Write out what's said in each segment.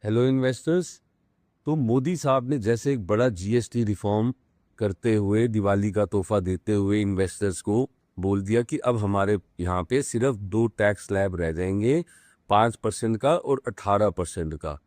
Hello investors. तो मोदी साहब ने जैसे एक बड़ा जीएसटी रिफॉर्म करते हुए दिवाली का तोहफा देते हुए इन्वेस्टर्स को बोल दिया कि अब हमारे यहाँ पे सिर्फ दो टैक्स स्लैब रह जाएंगे, 5% का और 18% का।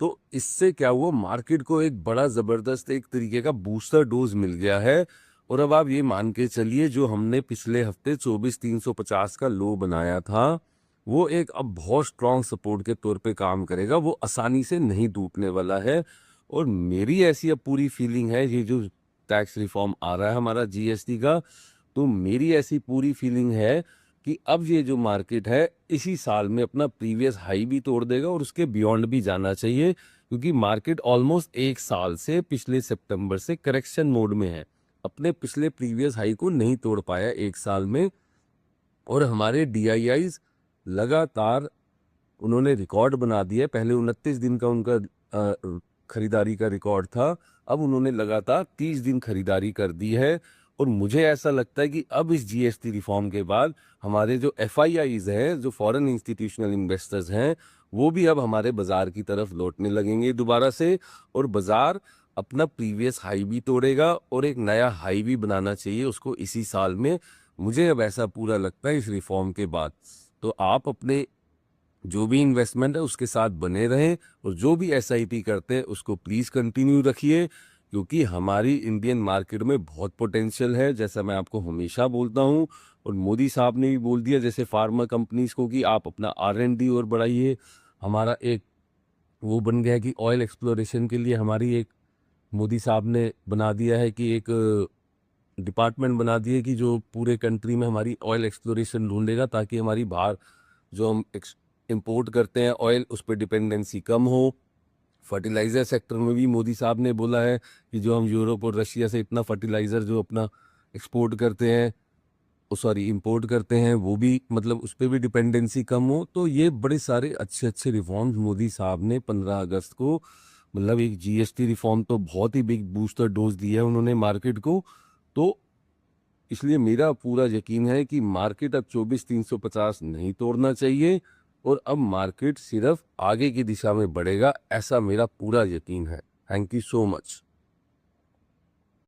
तो इससे क्या हुआ, मार्केट को एक बड़ा ज़बरदस्त एक तरीके का बूस्टर डोज मिल गया है। और अब आप ये मान के चलिए, जो हमने पिछले हफ्ते 24,350 का लो बनाया था, वो एक अब बहुत स्ट्रांग सपोर्ट के तौर पे काम करेगा, वो आसानी से नहीं टूटने वाला है। और मेरी ऐसी अब पूरी फीलिंग है, ये जो टैक्स रिफॉर्म आ रहा है हमारा जीएसटी का, तो मेरी ऐसी पूरी फीलिंग है कि अब ये जो मार्केट है इसी साल में अपना प्रीवियस हाई भी तोड़ देगा और उसके बियॉन्ड भी जाना चाहिए, क्योंकि मार्केट ऑलमोस्ट एक साल से पिछले सितंबर से करेक्शन मोड में है, अपने पिछले प्रीवियस हाई को नहीं तोड़ पाया एक साल में। और हमारे डीआईआईज लगातार उन्होंने रिकॉर्ड बना दिया। पहले 29 दिन का उनका खरीदारी का रिकॉर्ड था, अब उन्होंने लगातार 30 दिन खरीदारी कर दी है। और मुझे ऐसा लगता है कि अब इस जीएसटी रिफॉर्म के बाद हमारे जो एफआईआईज हैं, जो फॉरेन इंस्टीट्यूशनल इन्वेस्टर्स हैं, वो भी अब हमारे बाजार की तरफ लौटने लगेंगे दोबारा से। और बाजार अपना प्रीवियस हाई भी तोड़ेगा और एक नया हाई भी बनाना चाहिए उसको इसी साल में। मुझे अब ऐसा पूरा लगता है इस रिफॉर्म के बाद। तो आप अपने जो भी इन्वेस्टमेंट है उसके साथ बने रहें, और जो भी एसआईपी करते हैं उसको प्लीज़ कंटिन्यू रखिए, क्योंकि हमारी इंडियन मार्केट में बहुत पोटेंशियल है, जैसा मैं आपको हमेशा बोलता हूँ। और मोदी साहब ने भी बोल दिया जैसे फार्मा कंपनीज को कि आप अपना R&D और बढ़ाइए। हमारा एक वो बन गया है कि ऑयल एक्सप्लोरेशन के लिए हमारी एक मोदी साहब ने बना दिया है कि एक डिपार्टमेंट बना दिए कि जो पूरे कंट्री में हमारी ऑयल एक्सप्लोरेशन ढूंढेगा, ताकि हमारी बाहर जो हम इंपोर्ट करते हैं ऑयल, उस पर डिपेंडेंसी कम हो। फर्टिलाइज़र सेक्टर में भी मोदी साहब ने बोला है कि जो हम यूरोप और रशिया से इतना फर्टिलाइज़र जो अपना एक्सपोर्ट करते हैं, सॉरी इंपोर्ट करते हैं, वो भी मतलब उस पर भी डिपेंडेंसी कम हो। तो ये बड़े सारे अच्छे अच्छे रिफॉर्म्स मोदी साहब ने 15 अगस्त को, मतलब एक जीएसटी रिफॉर्म तो बहुत ही बिग बूस्टर डोज दिया है उन्होंने मार्केट को। तो इसलिए मेरा पूरा यकीन है कि मार्केट अब 24,350 नहीं तोड़ना चाहिए, और अब मार्केट सिर्फ आगे की दिशा में बढ़ेगा, ऐसा मेरा पूरा यकीन है। Thank you so much.